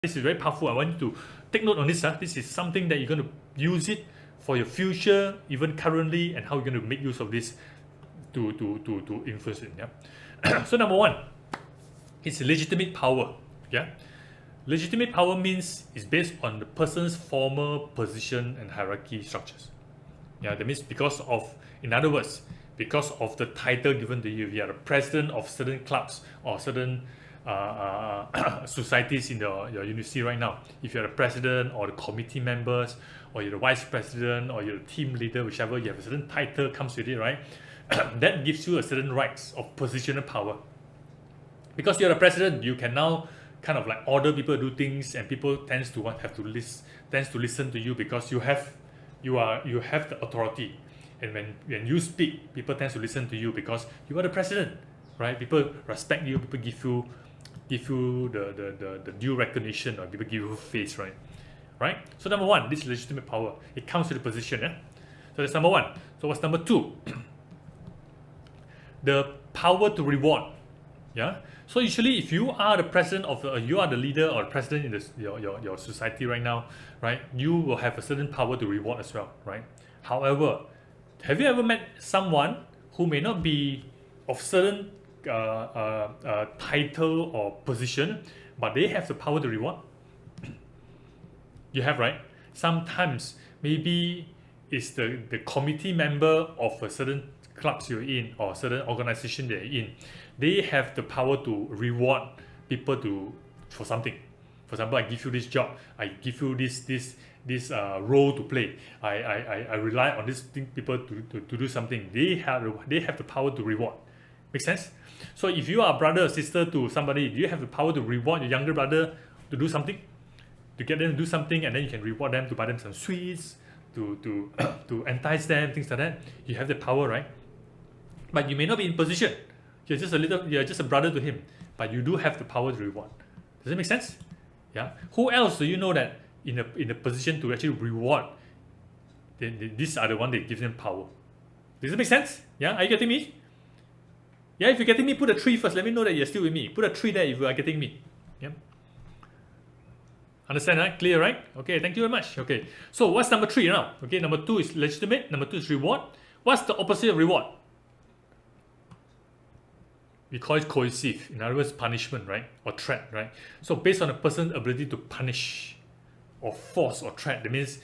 This is very powerful. I want you to take note on this. This is something that you're going to use it for your future, even currently, and how you're going to make use of this to influence it. Yeah. So number one, it's legitimate power. Yeah. Legitimate power means it's based on the person's former position and hierarchy structures. Yeah, that means because of, in other words, because of the title given to you. You are the president of certain clubs or certain societies in your university right now. If you're the president or the committee members, or you're the vice president, or you're the team leader, whichever, you have a certain title comes with it, right? That gives you a certain rights of positional power. Because you're the president, you can now kind of like order people to do things, and people tends to listen to you because you have the authority. And when you speak, people tend to listen to you because you are the president, right? People respect you, people give you the due recognition, or people give you face, right? Right? So number one, this legitimate power, it comes with the position. Yeah? So that's number one. So what's number two? The power to reward. Yeah. So usually, if you are the president of you are the leader or the president in your society right now, right? You will have a certain power to reward as well, right? However, have you ever met someone who may not be of certain title or position, but they have the power to reward? You have, right? Sometimes maybe it's the committee member of a certain clubs you're in or certain organization they're in. They have the power to reward people for something. For example, I give you this job, I give you this role to play. I rely on these people to do something. They have the power to reward. Make sense? So if you are a brother or sister to somebody, do you have the power to reward your younger brother to do something? To get them to do something, and then you can reward them to buy them some sweets, to entice them, things like that. You have the power, right? But you may not be in position. You're just a brother to him, but you do have the power to reward. Does it make sense? Yeah. Who else do you know that in a position to actually reward? These are the one that gives them power. Does it make sense? Yeah. Are you getting me? Yeah. If you're getting me, put a 3 first. Let me know that you're still with me. Put a 3 there if you are getting me. Yeah. Understand, right? Clear, right? Okay. Thank you very much. Okay. So what's number 3 now? Okay. Number 2 is legitimate. Number 2 is reward. What's the opposite of reward? We call it coercive. In other words, punishment, right? Or threat, right? So based on a person's ability to punish or force or threat, that means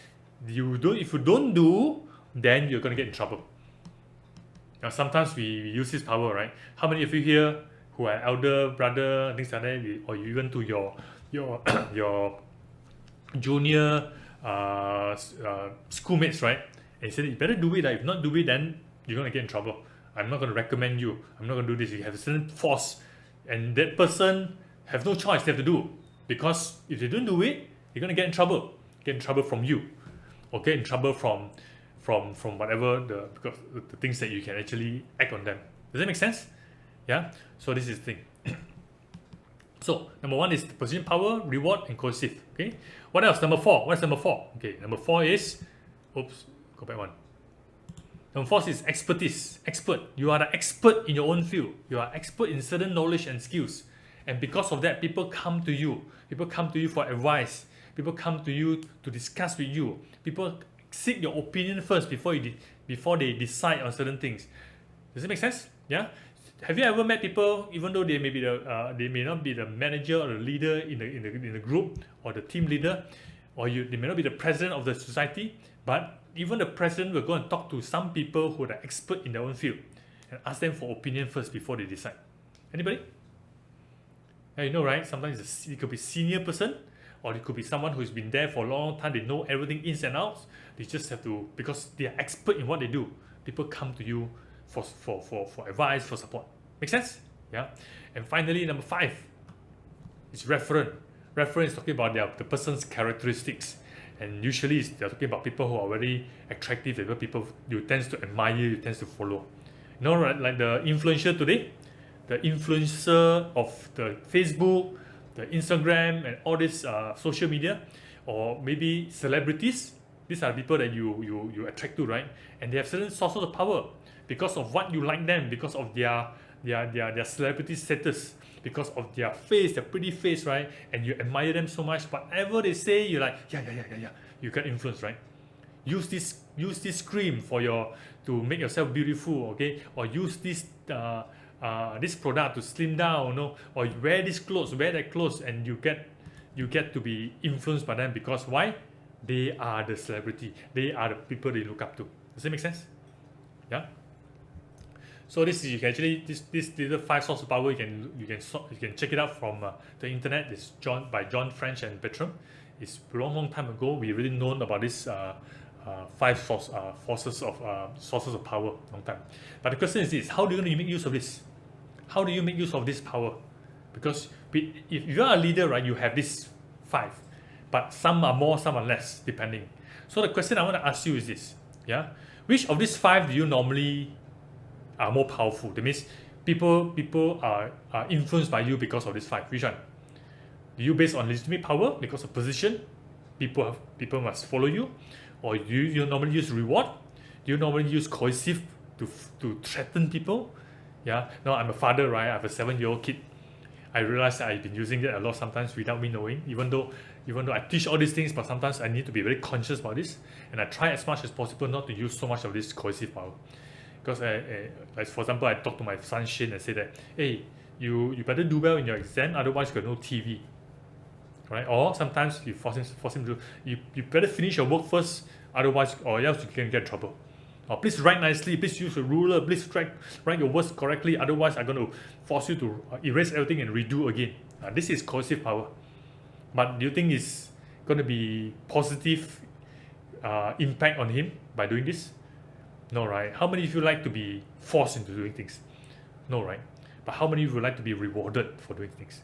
if you don't do, then you're going to get in trouble. Now sometimes we use this power, right? How many of you here who are elder brother, things like that, or even to your junior schoolmates, right? And you said, you better do it. If not do it, then you're going to get in trouble. I'm not going to recommend you. I'm not going to do this. You have a certain force, and that person have no choice. They have to do, because if they don't do it, you're going to get in trouble. Get in trouble from you, or get in trouble from whatever because the things that you can actually act on them. Does that make sense? Yeah. So this is the thing. So number 1 is position, power, reward, and coercive. Okay. What else? Number 4. What is number 4? Okay. Number 4 is, oops, go back one. Number 4 is expertise. Expert. You are the expert in your own field. You are expert in certain knowledge and skills. And because of that, people come to you. People come to you for advice. People come to you to discuss with you. People seek your opinion first before they decide on certain things. Does it make sense? Yeah. Have you ever met people, even though they may not be the manager or the leader in the group or the team leader, or they may not be the president of the society, but even the president will go and talk to some people who are expert in their own field and ask them for opinion first before they decide. Anybody? Yeah, you know, right? Sometimes it could be senior person, or it could be someone who's been there for a long time. They know everything ins and outs. They just have to, because they are expert in what they do. People come to you for advice, for support. Make sense? Yeah. And finally, number 5 is referent. Referent is talking about the person's characteristics. And usually they're talking about people who are very attractive, people you tend to admire, you tend to follow. You know, right? Like the influencer today, the influencer of the Facebook, the Instagram, and all this social media, or maybe celebrities. These are people that you attract to, right? And they have certain sources of power because of what you like them, because of their their celebrity status because of their face, their pretty face, right? And you admire them so much. Whatever they say, you're like, yeah. You get influenced, right? Use this cream for to make yourself beautiful, okay? Or use this product to slim down, you know? Or wear this clothes, wear that clothes, and you get to be influenced by them because why? They are the celebrity. They are the people they look up to. Does that make sense? Yeah. So this is, you can actually this little 5 sources of power, you can check it out from the internet. It's by John French and Bertram. It's a long time ago. We really known about this 5 sources of power long time. But the question is this: how do you make use of this? How do you make use of this power? Because if you are a leader, right, you have this 5, but some are more, some are less, depending. So the question I want to ask you is this: yeah, which of these 5 do you normally are more powerful? That means people are influenced by you because of this 5. Which one? Do you base on legitimate power because of position? People must follow you, or do you normally use reward? Do you normally use coercive to threaten people? Yeah. Now I'm a father, right? I have a 7-year-old kid. I realize that I've been using that a lot sometimes without me knowing. Even though I teach all these things, but sometimes I need to be very conscious about this, and I try as much as possible not to use so much of this coercive power. Because like for example, I talk to my son Shane and say that, hey, you better do well in your exam, otherwise you got no TV, right? Or sometimes you force him to, you better finish your work first, otherwise, or else you can get in trouble. Or please write nicely, please use a ruler, please write your words correctly, otherwise I'm going to force you to erase everything and redo again. This is coercive power. But do you think it's going to be positive impact on him by doing this? No, right? How many of you like to be forced into doing things? No, right? But how many of you would like to be rewarded for doing things?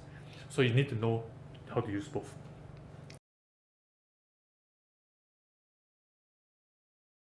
So you need to know how to use both.